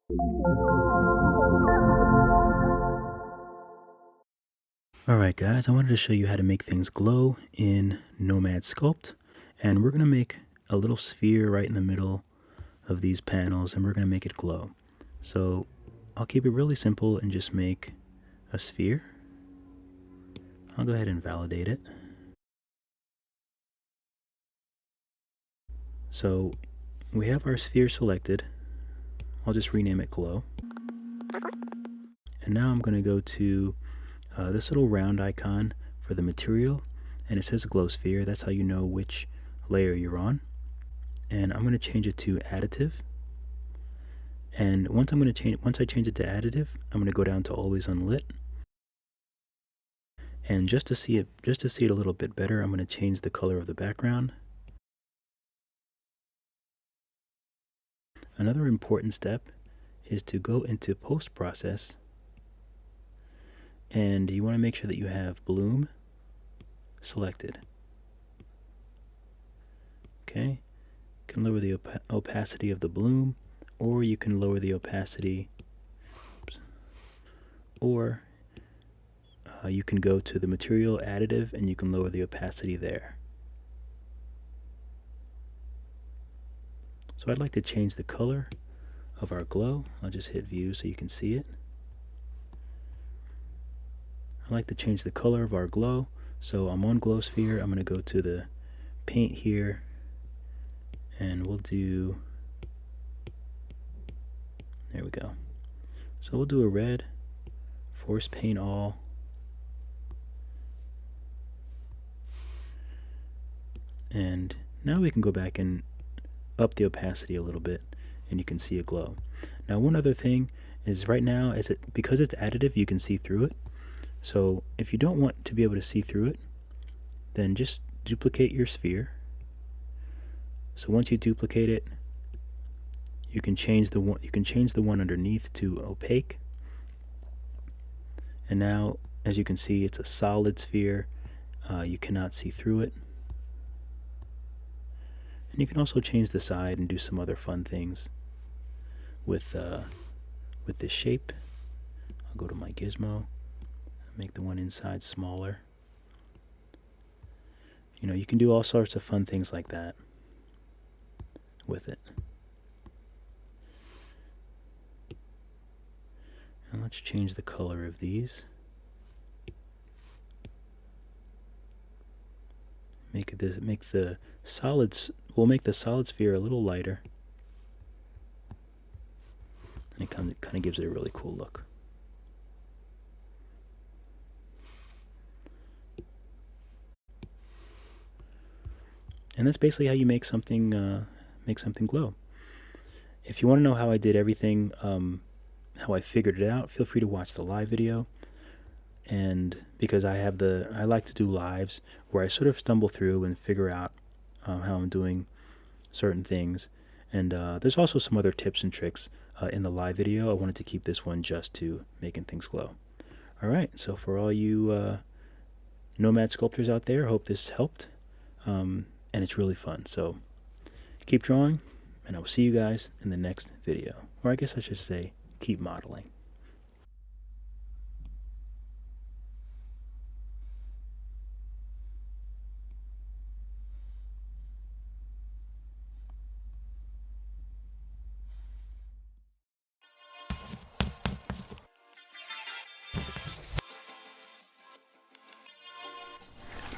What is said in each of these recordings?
Alright guys, I wanted to show you how to make things glow in Nomad Sculpt, and we're going to make a little sphere right in the middle of these panels, and we're going to make it glow. So I'll keep it really simple and just make a sphere. I'll go ahead and validate it. So we have our sphere selected. I'll just rename it glow. And now I'm going to go to this little round icon for the material, and it says glow sphere. That's how you know which layer you're on. And I'm going to change it to additive. And once I change it to additive, I'm going to go down to always unlit. And just to see it a little bit better, I'm going to change the color of the background. Another important step is to go into post process, and you want to make sure that you have bloom selected. Okay, you can lower the opacity of the bloom, or you can lower the opacity, or you can go to the material additive and you can lower the opacity there. So I'd like to change the color of our glow. I'll just hit view so you can see it. I like to change the color of our glow. So I'm on glow sphere. I'm going to go to the paint here, and we'll do, there we go. So we'll do a red, force paint all. And now we can go back and up the opacity a little bit, and you can see a glow. Now one other thing is, right now, because it's additive, you can see through it. So if you don't want to be able to see through it, then just duplicate your sphere. So once you duplicate it, you can change the one underneath to opaque. And now, as you can see, it's a solid sphere. You cannot see through it. And you can also change the side and do some other fun things with this shape. I'll go to my gizmo, make the one inside smaller. You know, you can do all sorts of fun things like that with it. And let's change the color of these. We'll make the solid sphere a little lighter, and it kind of gives it a really cool look. And that's basically how you make something glow. If you want to know how I did everything, how I figured it out, feel free to watch the live video. And because I like to do lives where I sort of stumble through and figure out how I'm doing certain things. And there's also some other tips and tricks in the live video. I wanted to keep this one just to making things glow. All right, so for all you Nomad sculptors out there, I hope this helped. And it's really fun. So keep drawing, and I will see you guys in the next video. Or I guess I should say, keep modeling.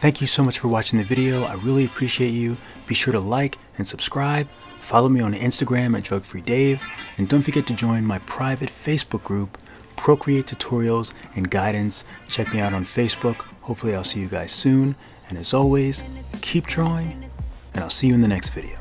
Thank you so much for watching the video. I really appreciate you. Be sure to like and subscribe. Follow me on Instagram at DrugFreeDave. And don't forget to join my private Facebook group, Procreate Tutorials and Guidance. Check me out on Facebook. Hopefully I'll see you guys soon. And as always, keep drawing, and I'll see you in the next video.